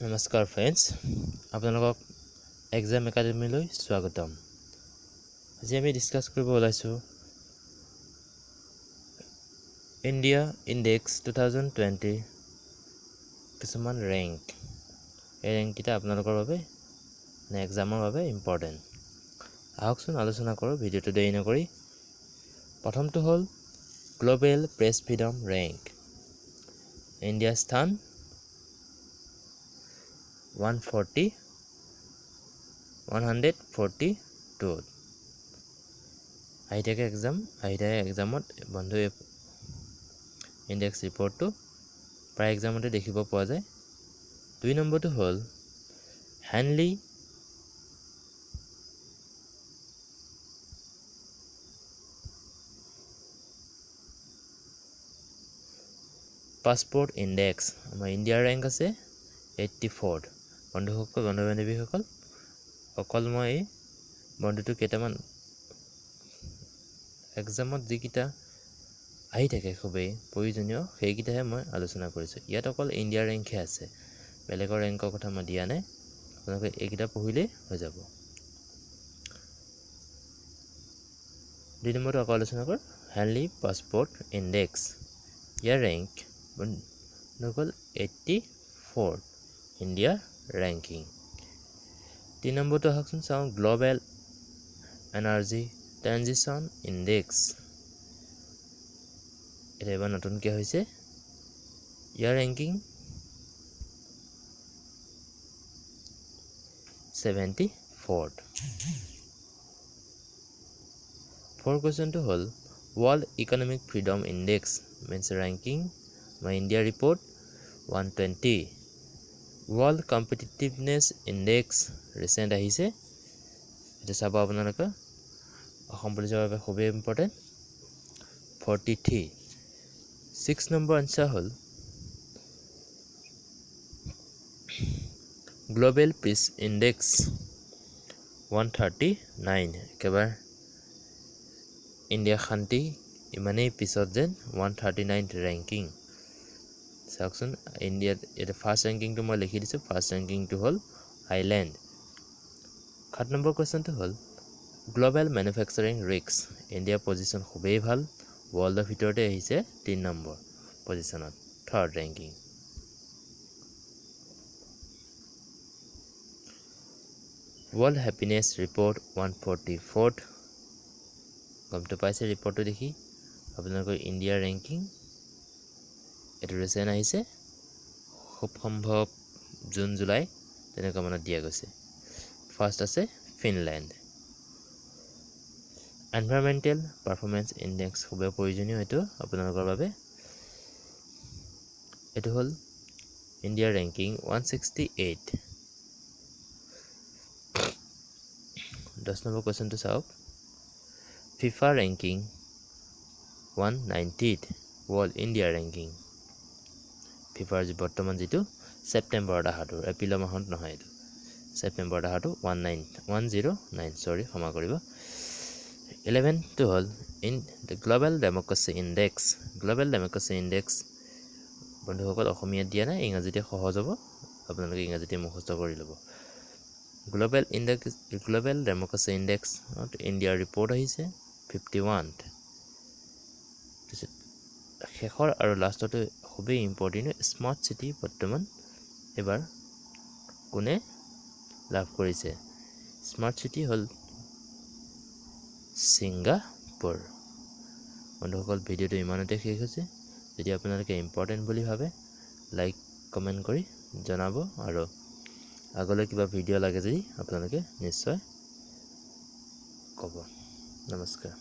নমস্কাৰ ফ্ৰেণ্ডছ, আপোনালোকক এক্সাম একাডেমীলৈ স্বাগতম। আজি আমি ডিছকাছ কৰিব ওলাইছোঁ ইণ্ডিয়া ইণ্ডেক্স 2020 কিছুমান ৰেংক। এই ৰেংককেইটা আপোনালোকৰ বাবে এক্সামৰ বাবে ইম্পৰ্টেণ্ট। আহকচোন আলোচনা কৰোঁ ভিডিঅ'টো দেৰি নকৰি। প্ৰথমটো হ'ল গ্ল'বেল প্ৰেছ ফ্ৰীডম ৰেংক। ইণ্ডিয়াৰ স্থান 142 আহি থাকে এক্সামত বন্ধু ইণ্ডেক্স ৰিপৰ্টটো প্ৰায় এক্সামতে দেখিব পোৱা যায়। 2 নম্বৰটো হ'ল হেনলি পাছপোৰ্ট ইণ্ডেক্স। আমাৰ ইণ্ডিয়াৰ ৰেংক আছে 84। বন্ধু বান্ধৱীসকল, অকল মই বন্ধুটো কেইটামান এক্সামত যিকেইটা আহি থাকে খুবেই প্ৰয়োজনীয় সেইকেইটাহে মই আলোচনা কৰিছোঁ। ইয়াত অকল ইণ্ডিয়াৰ ৰেংকহে আছে, বেলেগৰ ৰেংকৰ কথা মই দিয়া নাই। আপোনালোকে এইকেইটা পঢ়িলেই হৈ যাব। 2 নম্বৰটো আকৌ আলোচনা কৰোঁ হেনলি পাছপোৰ্ট ইণ্ডেক্স। ইয়াৰ ৰেংক হ'ল 84 ইণ্ডিয়াৰ ৰেংকিং। 3 নম্বৰটো আহকচোন চাওঁ গ্ল'বেল এনাৰ্জি ট্ৰানজিশ্যন ইণ্ডেক্স। এটা এবাৰ নতুনকৈ হৈছে। ইয়াৰ ৰেংকিং 74। 4 কুৱেশ্যনটো হ'ল world economic freedom index means ranking. আমাৰ India report 120। World competitiveness index recent আহিছে, এইটো চাব আপোনালোকে। অসম পুলিচৰ বাবে খুবেই ইম্পৰ্টেণ্ট। 43। 6 নম্বৰ আনচাৰ হ'ল গ্ল'বেল পিচ ইণ্ডেক্স 139। একেবাৰে ইণ্ডিয়া শান্তি ইমানেই পিছত যেন 139 ৰেংকিং। চাওকচোন ইণ্ডিয়াত এটা ফাৰ্ষ্ট ৰেংকিংটো মই লিখি দিছোঁ। ফাৰ্ষ্ট ৰেংকিংটো হ'ল আইলেণ্ড। 7 নম্বৰ কুৱেশ্যনটো হ'ল গ্ল'বেল মেনুফেকচাৰিং ৰিস্ক। ইণ্ডিয়াৰ পজিশ্যন খুবেই ভাল, ৱৰ্ল্ডৰ ভিতৰতে আহিছে 3 নম্বৰ পজিশ্যনত, third ranking. World happiness report 144। গমটো পাইছে ৰিপৰ্টটো দেখি আপোনালোকৰ ইণ্ডিয়াৰ ৰেংকিং এইটো ৰিচেণ্ট আহিছে, খুব সম্ভৱ জুন জুলাই তেনেকুৱা মানত দিয়া গৈছে। ফাৰ্ষ্ট আছে ফিনলেণ্ড। এনভাইৰমেণ্টেল পাৰফৰ্মেঞ্চ ইণ্ডেক্স খুবেই প্ৰয়োজনীয় এইটো আপোনালোকৰ বাবে। এইটো হ'ল ইণ্ডিয়াৰ ৰেংকিং 168। 10 নম্বৰ কুৱেশ্যনটো চাওক ফিফা ৰেংকিং 190ত ৱৰ্ল্ড ইণ্ডিয়া ৰেংকিং। ফিফাৰ বৰ্তমান যিটো ছেপ্টেম্বৰত অহাটো, এপ্ৰিলৰ মাহত নহয়, এইটো ছেপ্টেম্বৰত অহাটো 109 চৰি ক্ষমা কৰিব। 11টো হ'ল global democracy index. Global democracy index বন্ধুসকল অসমীয়াত দিয়া নাই, ইংৰাজীতে সহজ হ'ব, আপোনালোকে ইংৰাজীতে মুখস্থ কৰি ল'ব। গ্ল'বেল ডেম'ক্ৰেচি ইণ্ডেক্সত ইণ্ডিয়াৰ ৰিপৰ্ট আহিছে 51। শেষৰ আৰু লাষ্টটো খুবেই ইম্পৰ্টেণ্ট, স্মাৰ্ট চিটি বৰ্তমান এইবাৰ কোনে লাভ কৰিছে? স্মাৰ্ট চিটি হ'ল ছিংগাপুৰ। বন্ধুসকল ভিডিঅ'টো ইমানতে শেষ হৈছে। যদি আপোনালোকে ইম্পৰ্টেণ্ট বুলি ভাবে লাইক কমেণ্ট কৰি জনাব, আৰু আগলৈ কিবা ভিডিঅ' লাগে যদি আপোনালোকে নিশ্চয় ক'ব। নমস্কাৰ।